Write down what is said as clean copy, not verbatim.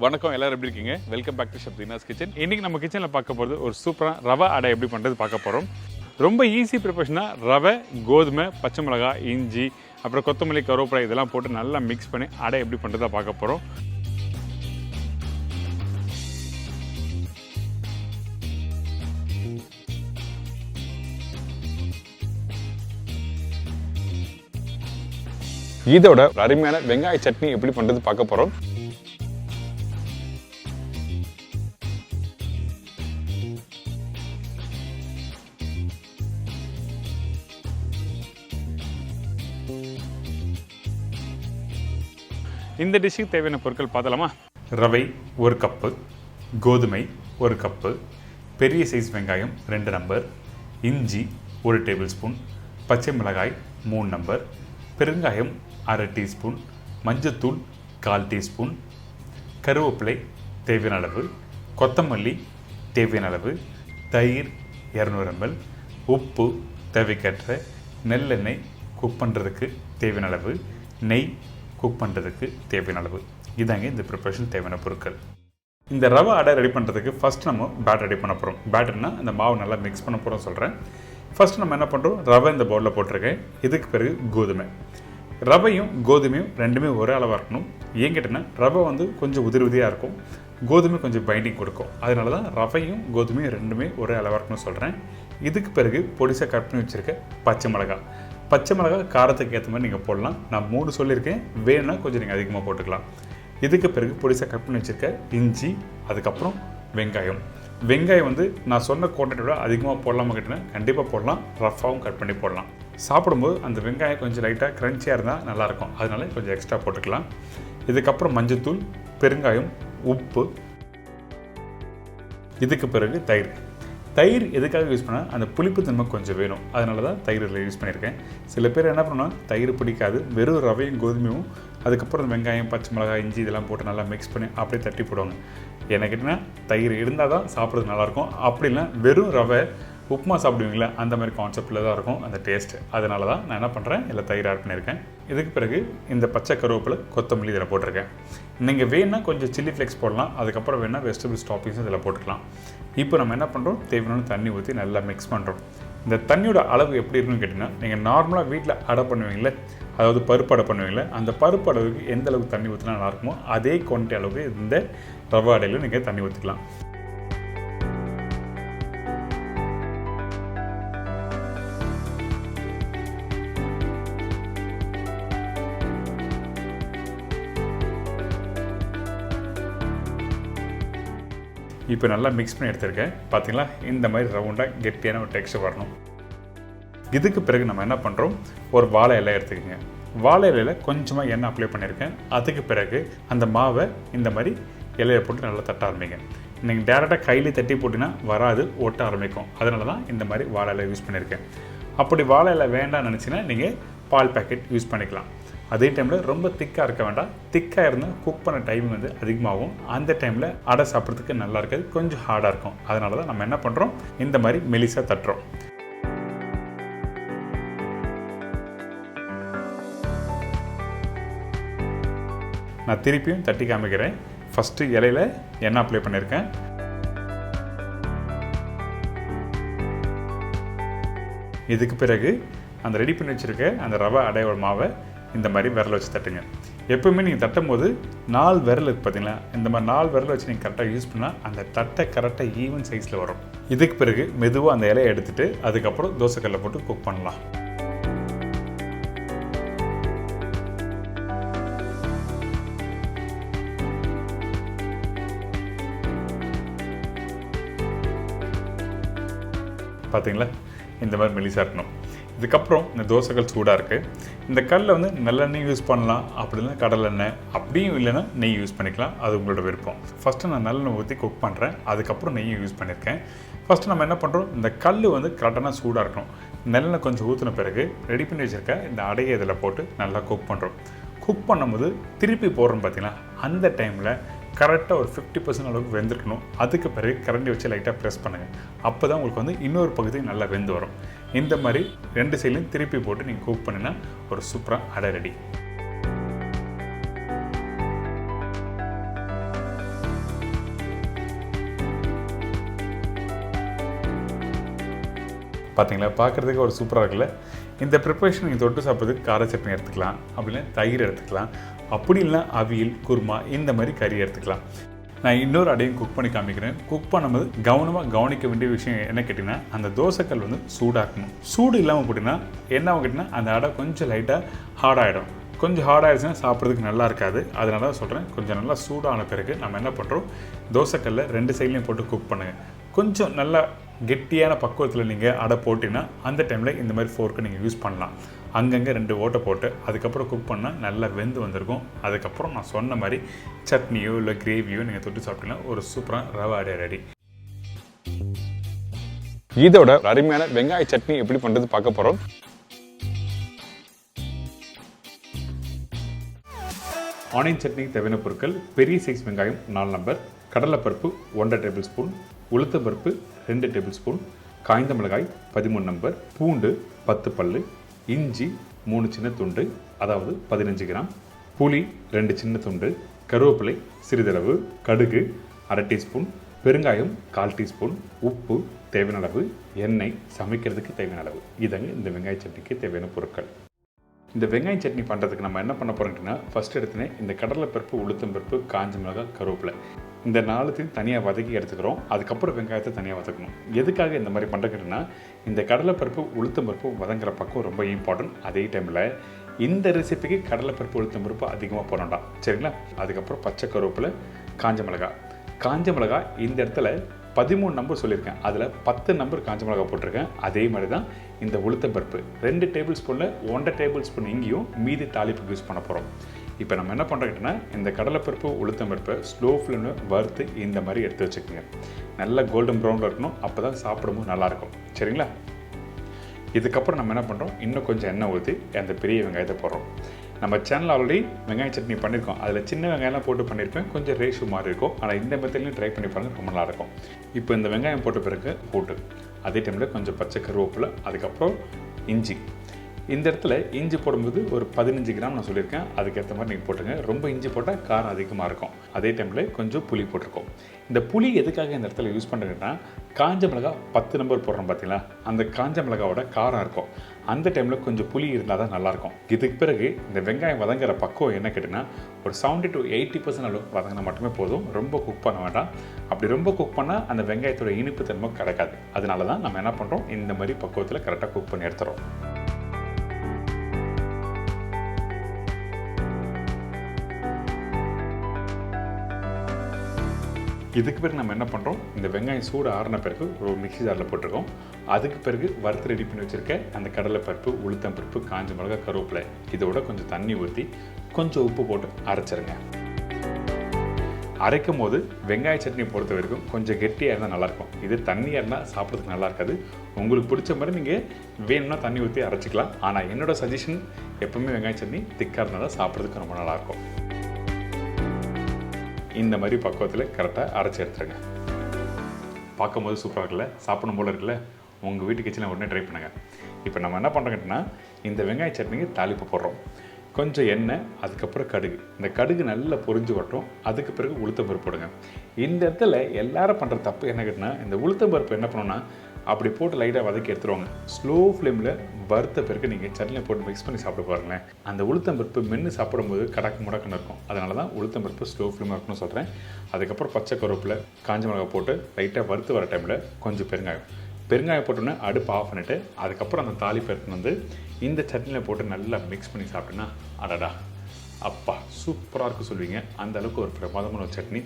வணக்கம், எல்லாரும் எப்படி இருக்கீங்க? Welcome back to Shabdinas kitchen. இன்றைக்கி நம்ம கிச்சனில் பார்க்க போகிறது ஒரு சூப்பரான ரவை அடை எப்படி பண்ணுறது பார்க்க போகிறோம். ரொம்ப ஈஸி ப்ரிப்பரேஷனாக ரவை, கோதுமை, பச்சை மிளகாய், இஞ்சி, அப்புறம் கொத்தமல்லி, கருவேப்பிலை இதெல்லாம் போட்டு நல்லா மிக்ஸ் பண்ணி அடை எப்படி பண்ணுறதா பார்க்க போகிறோம். இதோட அருமையான வெங்காய சட்னி எப்படி பண்ணுறது பார்க்க போகிறோம். இந்த டிஷ்ஷுக்கு தேவையான பொருட்கள் பார்த்தலாமா? ரவை 1 கப்பு, கோதுமை 1 கப்பு, பெரிய சைஸ் வெங்காயம் 2 நம்பர், இஞ்சி 1 டேபிள் ஸ்பூன், பச்சை மிளகாய் 3 நம்பர், பெருங்காயம் 1/2 டீஸ்பூன், மஞ்சத்தூள் 1/4 டீஸ்பூன், கருவேப்பிலை தேவையான அளவு, கொத்தமல்லி தேவையான அளவு, தயிர் 200 ml, உப்பு தேவைக்கேற்ற, நெல்லெண்ணெய் குக் பண்ணுறதுக்கு தேவையான அளவு, நெய் குக் பண்ணுறதுக்கு தேவையான அளவு. இதாங்க இந்த ப்ரிப்பரேஷன் தேவையான பொருட்கள். இந்த ரவை அடை ரெடி பண்ணுறதுக்கு ஃபஸ்ட் நம்ம பேட்டர் ரெடி பண்ண போகிறோம். பேட்டர்னா அந்த மாவு நல்லா மிக்ஸ் பண்ண போகிறோம் சொல்கிறேன். ஃபஸ்ட்டு நம்ம என்ன பண்ணுறோம், ரவை இந்த பவுலில் போட்டிருக்கேன். இதுக்கு பிறகு கோதுமை. ரவையும் கோதுமையும் ரெண்டுமே ஒரே அளவாக இருக்கணும். ஏன் கேட்டேன்னா ரவை கொஞ்சம் உதிரி உதிரியாக இருக்கும், கோதுமை கொஞ்சம் பைண்டிங் கொடுக்கும். அதனால தான் ரவையும் கோதுமையும் ரெண்டுமே ஒரே அளவாக இருக்கணும்னு சொல்கிறேன். இதுக்கு பிறகு பொடிசாக கட் பண்ணி வச்சுருக்க பச்சை மிளகாய். பச்சை மிளகாய் காரத்துக்கு ஏற்ற மாதிரி நீங்கள் போடலாம். நான் 3 சொல்லியிருக்கேன், வேணும்னா கொஞ்சம் நீங்கள் அதிகமாக போட்டுக்கலாம். இதுக்கு பிறகு பொடிசாக கட் பண்ணி வச்சுருக்க இஞ்சி, அதுக்கப்புறம் வெங்காயம். வெங்காயம் நான் சொன்ன குவான்டிட்டியோட அதிகமாக போடலாமா கேட்டேன்னா கண்டிப்பாக போடலாம், ரஃபாகவும் கட் பண்ணி போடலாம். சாப்பிடும்போது அந்த வெங்காயம் கொஞ்சம் லைட்டாக க்ரன்ச்சியாக இருந்தால் நல்லாயிருக்கும், அதனால கொஞ்சம் எக்ஸ்ட்ரா போட்டுக்கலாம். இதுக்கப்புறம் மஞ்சத்தூள், பெருங்காயம், உப்பு. இதுக்கு பிறகு தயிர். தயிர் எதுக்காக யூஸ் பண்ணால் அந்த புளிப்பு தன்மை கொஞ்சம் வேணும், அதனால தான் தயிரில் யூஸ் பண்ணியிருக்கேன். சில பேர் என்ன பண்ணால் தயிர் பிடிக்காது, வெறும் ரவையும் கோதுமையும் அதுக்கப்புறம் வெங்காயம், பச்சை மிளகாய், இஞ்சி இதெல்லாம் போட்டு நல்லா மிக்ஸ் பண்ணி அப்படியே தட்டி போடுவாங்க. எனக்கு கேட்டிங்கன்னா தயிர் இருந்தால் தான் சாப்பிட்றது நல்லாயிருக்கும். அப்படி இல்லை வெறும் ரவை உப்புமா சாப்பிடுவீங்களா, அந்த மாதிரி கான்செப்டில் தான் இருக்கும் அந்த டேஸ்ட்டு. அதனால தான் நான் என்ன பண்ணுறேன், இல்லை தயிர் ஆட் பண்ணியிருக்கேன். இதுக்கு பிறகு இந்த பச்சை கருவேப்பிலை, கொத்தமல்லி இதில் போட்டிருக்கேன். நீங்கள் வேணால் கொஞ்சம் சில்லி ஃப்ளேக்ஸ் போடலாம், அதுக்கப்புறம் வேணால் வெஜிடபிள்ஸ் டாப்பிங்ஸும் இதில் போட்டுக்கலாம். இப்போ நம்ம என்ன பண்ணுறோம், தேவையான தண்ணி ஊற்றி நல்லா மிக்ஸ் பண்ணுறோம். இந்த தண்ணியோட அளவு எப்படி இருக்குன்னு கேட்டிங்கன்னா, நீங்கள் நார்மலாக வீட்டில் அடை பண்ணுவீங்களே, அதாவது பருப்பு அடை பண்ணுவீங்களே, அந்த பருப்பு அடவுக்கு எந்த அளவுக்கு தண்ணி ஊற்றினா நல்லாயிருக்குமோ அதே குவான்டிட்டி அளவுக்கு இந்த ரவை அடையில் நீங்கள் தண்ணி ஊற்றிக்கலாம். இப்போ நல்லா மிக்ஸ் பண்ணி எடுத்துருக்கேன். பார்த்தீங்களா, இந்த மாதிரி ரவுண்டாக கெட்டியான ஒரு டெக்ஸ்டர் வரணும். இதுக்கு பிறகு நம்ம என்ன பண்ணுறோம், ஒரு வாழை இலை எடுத்துக்கோங்க. வாழை இலையில் கொஞ்சமாக எண்ணெய் அப்ளை பண்ணியிருக்கேன். அதுக்கு பிறகு அந்த மாவை இந்த மாதிரி இலையை போட்டு நல்லா தட்ட ஆரம்பிங்க. நீங்கள் டேரெக்டாக கையிலே தட்டி போட்டிங்கன்னா வராது, ஒட்ட ஆரம்பிக்கும். அதனால தான் இந்த மாதிரி வாழை இலை யூஸ் பண்ணியிருக்கேன். அப்படி வாழை இலை வேண்டாம்னு நினச்சிங்கன்னா நீங்கள் பால் பேக்கெட் யூஸ் பண்ணிக்கலாம். அதே டைமில் ரொம்ப திக்காக இருக்க வேண்டாம். திக்காக இருந்தால் குக் பண்ண டைம் அதிகமாகும். அந்த டைமில் அடை சாப்பிட்றதுக்கு நல்லா இருக்காது, கொஞ்சம் ஹார்டாக இருக்கும். அதனால தான் நம்ம என்ன பண்ணுறோம், இந்த மாதிரி மெலிசாக தட்டுறோம். நான் திருப்பியும் தட்டி காமிக்கிறேன். ஃபஸ்ட்டு இலையில் எண்ணெய் அப்ளை பண்ணியிருக்கேன். இதுக்கு பிறகு அந்த ரெடி பண்ணி வச்சுருக்க அந்த ரவை அடையோட மாவை இந்த மாதிரி விரல் வச்சு தட்டுங்க. எப்போவுமே நீங்கள் தட்டும் போது 4 விரல் இருக்குது பார்த்தீங்களா, இந்த மாதிரி 4 விரல் வச்சு நீங்கள் கரெக்டாக யூஸ் பண்ணால் அந்த தட்டை கரெக்டாக ஈவன் சைஸில் வரும். இதுக்கு பிறகு மெதுவாக அந்த இலையை எடுத்துகிட்டு அதுக்கப்புறம் தோசைக்கல்லை போட்டு குக் பண்ணலாம். பார்த்தீங்களா, இந்த மாதிரி மெலிசாக இருக்கணும். இதுக்கப்புறம் இந்த தோசைகள் சூடாக இருக்குது. இந்த கல்லில் நல்லெண்ணெய் யூஸ் பண்ணலாம், அப்படி இல்லைன்னா கடலெண்ணெய், அப்படியும் இல்லைன்னா நெய் யூஸ் பண்ணிக்கலாம், அது உங்களோட விருப்பம். ஃபஸ்ட்டு நான் நல்லெண்ணெய் ஊற்றி குக் பண்ணுறேன், அதுக்கப்புறம் நெய்யும் யூஸ் பண்ணியிருக்கேன். ஃபஸ்ட்டு நம்ம என்ன பண்ணுறோம், இந்த கல் கரெக்டான சூடாக இருக்கணும். நல்லெண்ணெய் கொஞ்சம் ஊற்றின பிறகு ரெடி பண்ணி வச்சுருக்க இந்த அடையை இதில் போட்டு நல்லா குக் பண்ணுறோம். குக் பண்ணும்போது திருப்பி போடுறோம் பார்த்தீங்களா, அந்த டைமில் கரெக்டாக ஒரு 50% அளவுக்கு வெந்திருக்கணும். அதுக்கு பிறகு கரண்டி வச்சு லைட்டாக ப்ரெஸ் பண்ணுங்கள். அப்போ தான் உங்களுக்கு இன்னொரு பகுதி நல்லா வெந்து வரும். இந்த மாதிரி 2 சைட்லையும் திருப்பி போட்டு நீங்கள் குக் பண்ணினா ஒரு சூப்பராக அடை ரெடி. பார்த்தீங்களா, பார்க்குறதுக்கு ஒரு சூப்பராக இருக்குல்ல. இந்த ப்ரிப்பரேஷன் நீங்கள் தொட்டு சாப்பிட்றதுக்கு கார சட்னி எடுத்துக்கலாம், அப்படின்னா தயிர் எடுத்துக்கலாம், அப்படி இல்லைனா அவியல், குருமா இந்த மாதிரி கறி எடுத்துக்கலாம். நான் இன்னொரு அடையும் குக் பண்ணி காமிக்கிறேன். குக் பண்ணும்போது கவனிக்க வேண்டிய விஷயம் என்ன கேட்டிங்கன்னா, அந்த தோசைக்கல் வந்து சூடாக இருக்கணும். சூடு இல்லாமல் போட்டிங்கன்னா என்ன ஆகும் கேட்டிங்கன்னா, அந்த அடை கொஞ்சம் லைட்டாக ஹார்டாகிடும். கொஞ்சம் ஹார்டாகிடுச்சுன்னா சாப்பிட்றதுக்கு நல்லா இருக்காது. அதனால தான் சொல்கிறேன், கொஞ்சம் நல்லா சூடான பிறகு நம்ம என்ன பண்ணுறோம், தோசைக்கல்ல 2 சைட்லேயும் போட்டு குக் பண்ணுங்கள். கொஞ்சம் நல்லா கெட்டியான பக்குவத்தில் நீங்கள் அடை போட்டிங்கன்னா அந்த டைமில் இந்த மாதிரி ஃபோர்க்கு நீங்கள் யூஸ் பண்ணலாம். அங்கங்கே 2 ஓட்டை போட்டு அதுக்கப்புறம் குக் பண்ணால் நல்லா வெந்து வந்திருக்கும். அதுக்கப்புறம் நான் சொன்ன மாதிரி சட்னியோ இல்லை கிரேவியோ நீங்கள் தொட்டு சாப்பிட்டீங்கன்னா ஒரு சூப்பரான ரவை அடை ரெடி. இதோட அருமையான வெங்காய சட்னி எப்படி பண்ணுறது பார்க்க போகிறோம். ஆனியன் சட்னிக்கு தேவையான பொருட்கள்: பெரிய சைஸ் வெங்காயம் 4 நம்பர், கடலைப்பருப்பு 1.5 டேபிள் ஸ்பூன், உளுத்தம்பருப்பு 2 டேபிள் ஸ்பூன், காய்ந்த மிளகாய் 13 நம்பர், பூண்டு 10 பல்லு, இஞ்சி 3 சின்ன துண்டு அதாவது 15 கிராம், புளி 2 சின்ன துண்டு, கருவேப்பிலை சிறிதளவு, கடுகு 1/2 டீஸ்பூன், பெருங்காயம் 1/4 டீஸ்பூன், உப்பு தேவையான அளவு, எண்ணெய் சமைக்கிறதுக்கு தேவையான அளவு. இதங்க இந்த வெங்காய சட்னிக்கு தேவையான பொருட்கள். இந்த வெங்காய சட்னி பண்ணுறதுக்கு நம்ம என்ன பண்ண போகிறோம்னா, ஃபஸ்ட் எடுத்துனே இந்த கடலைப்பருப்பு, உளுத்தம்பருப்பு, காஞ்ச மிளகாய், கருவேப்பிலை இந்த 4த்தையும் தனியாக வதக்கி எடுத்துக்கிறோம். அதுக்கப்புறம் வெங்காயத்தை தனியாக வதக்கணும். எதுக்காக இந்த மாதிரி பண்ணுறதுன்னா, இந்த கடலைப்பருப்பு, உளுத்தம்பருப்பு வதங்குற பக்கம் ரொம்ப இம்பார்ட்டன்ட். அதே டைமில் இந்த ரெசிபிக்கு கடலைப்பருப்பு, உளுத்தம்பருப்பு அதிகமாக போடணும்டா, சரிங்களா? அதுக்கப்புறம் பச்சை கருவேப்பிலை, காஞ்ச மிளகாய் இந்த இடத்துல 13 நம்பர் சொல்லியிருக்கேன், அதில் 10 நம்பர் காஞ்ச மிளகாய் போட்டிருக்கேன். அதே மாதிரி தான் இந்த உளுத்தம்பருப்பு 2 டேபிள் ஸ்பூனில் 1.5 டேபிள் ஸ்பூன் இங்கேயும் மீதி தாளிப்புக்கு யூஸ் பண்ண போகிறோம். இப்போ நம்ம என்ன பண்ணுறோம்னா, இந்த கடலைப்பருப்பு, உளுத்தம்பருப்பை ஸ்லோ ஃப்ளேமில் வறுத்து இந்த மாதிரி எடுத்து வச்சுக்கோங்க. நல்லா கோல்டன் ப்ரௌனில் இருக்கணும், அப்போ தான் சாப்பிடும்போது நல்லாயிருக்கும், சரிங்களா? இதுக்கப்புறம் நம்ம என்ன பண்ணுறோம், இன்னும் கொஞ்சம் எண்ணெய் ஊற்றி அந்த பெரிய வெங்காயத்தை போடுறோம். நம்ம சேனல் ஆல்ரெடி வெங்காய சட்னி பண்ணியிருக்கோம், அதில் சின்ன வெங்காயம்லாம் போட்டு பண்ணியிருப்பேன், கொஞ்சம் ரேஷு மாதிரி இருக்கும். ஆனால் இந்த மெத்தட்லையும் ட்ரை பண்ணி பாருங்கள், ரொம்ப நல்லாயிருக்கும். இப்போ இந்த வெங்காயம் போட்ட பிறகு போட்டு அதே டைமில் கொஞ்சம் பச்சை கருவேப்பிலை, அதுக்கப்புறம் இஞ்சி. இந்த இடத்துல இஞ்சி போடும்போது ஒரு 15 கிராம் நான் சொல்லியிருக்கேன், அதுக்கேற்ற மாதிரி நீங்கள் போட்டுங்க. ரொம்ப இஞ்சி போட்டால் காரம் அதிகமாக இருக்கும். அதே டைமில் கொஞ்சம் புளி போட்டிருக்கோம். இந்த புளி எதுக்காக இந்த இடத்துல யூஸ் பண்ணுறதுன்னா, காஞ்ச மிளகாய் 10 நம்பர் போடுறோம் பார்த்தீங்களா, அந்த காஞ்ச மிளகாவோட காரம் இருக்கும். அந்த டைமில் கொஞ்சம் புளி இருந்தால் தான் நல்லாயிருக்கும். இதுக்கு பிறகு இந்த வெங்காயம் வதங்குற பக்குவம் என்ன கேட்டிங்கன்னா, ஒரு 70 to 80% அளவு வதங்கினா மட்டுமே போதும். ரொம்ப குக் பண்ண வேண்டாம். அப்படி ரொம்ப குக் பண்ணால் அந்த வெங்காயத்தோட இனிப்பு தன்மை கிடைக்காது. அதனால தான் நம்ம என்ன பண்ணுறோம், இந்த மாதிரி பக்குவத்தில் கரெக்டாக குக் பண்ணி எடுத்துகிறோம். இதுக்கு பிறகு நம்ம என்ன பண்ணுறோம், இந்த வெங்காயம் சூடு ஆறின பிறகு ஒரு மிக்ஸி ஜாரில் போட்டிருக்கோம். அதுக்கு பிறகு வறுத்து ரெடி பண்ணி வச்சுருக்க அந்த கடலைப்பருப்பு, உளுத்தம்பருப்பு, காஞ்ச மிளகாய், கருவேப்பிலை இதோட கொஞ்சம் தண்ணி ஊற்றி கொஞ்சம் உப்பு போட்டு அரைச்சிருங்க. அரைக்கும் போது வெங்காய சட்னி பொறுத்த வரைக்கும் கொஞ்சம் கெட்டியாக இருந்தால் நல்லாயிருக்கும். இது தண்ணியாக இருந்தால் சாப்பிட்றதுக்கு நல்லா இருக்காது. உங்களுக்கு பிடிச்ச மாதிரி நீங்கள் வேணும்னா தண்ணி ஊற்றி அரைச்சிக்கலாம். ஆனால் என்னோடய சஜஷன் எப்போவுமே வெங்காய சட்னி திக்காக இருந்தால் தான் சாப்பிட்றதுக்கு ரொம்ப நல்லாயிருக்கும். இந்த மாதிரி பக்குவத்தில் கரெக்டாக அரைச்சி எடுத்துருங்க. பார்க்கும்போது சூப்பராக இருக்குல்ல, சாப்பிடும் போல் இருக்குல்ல. உங்கள் வீட்டு கிச்சனில் உடனே ட்ரை பண்ணுங்கள். இப்போ நம்ம என்ன பண்ணுறோங்கன்னா, இந்த வெங்காய சட்னிக்கு தாளிப்பு போடுறோம். கொஞ்சம் எண்ணெய், அதுக்கப்புறம் கடுகு. இந்த கடுகு நல்லா பொரிஞ்சு வரட்டும். அதுக்கு பிறகு உளுத்தம்பருப்பு போடுங்க. இந்த இடத்துல எல்லாரும் பண்ணுற தப்பு என்ன கேட்டிங்கன்னா, இந்த உளுத்தம்பருப்பு என்ன பண்ணோன்னா அப்படி போட்டு லைட்டாக வதக்கி எடுத்துருவாங்க. ஸ்லோ ஃப்ளேமில் வறுத்த பிறகு நீங்கள் சட்னியில் போட்டு மிக்ஸ் பண்ணி சாப்பிட்டு பாருங்களேன். அந்த உளுத்தம்பருப்பு மென்று சாப்பிடும்போது கடக்கு முடக்குன்னு இருக்கும். அதனால தான் உளுத்தம்பருப்பு ஸ்லோ ஃப்ளேமாக இருக்குன்னு சொல்கிறேன். அதுக்கப்புறம் பச்சை கருவேப்பிலை, காஞ்ச மிளகாய் போட்டு லைட்டாக வறுத்து வர டைமில் கொஞ்சம் பெருங்காயம் போட்டோன்னே அடுப்பு ஆஃப் பண்ணிவிட்டு அதுக்கப்புறம் அந்த தாளிப்பு எடுத்துன்னு வந்து இந்த சட்னியில் போட்டு நல்லா மிக்ஸ் பண்ணி சாப்பிட்டோன்னா அடடா அப்பா சூப்பராக இருக்கும் சொல்லுவீங்க. அந்த அளவுக்கு ஒரு பிரமாதமான ஒரு சட்னி.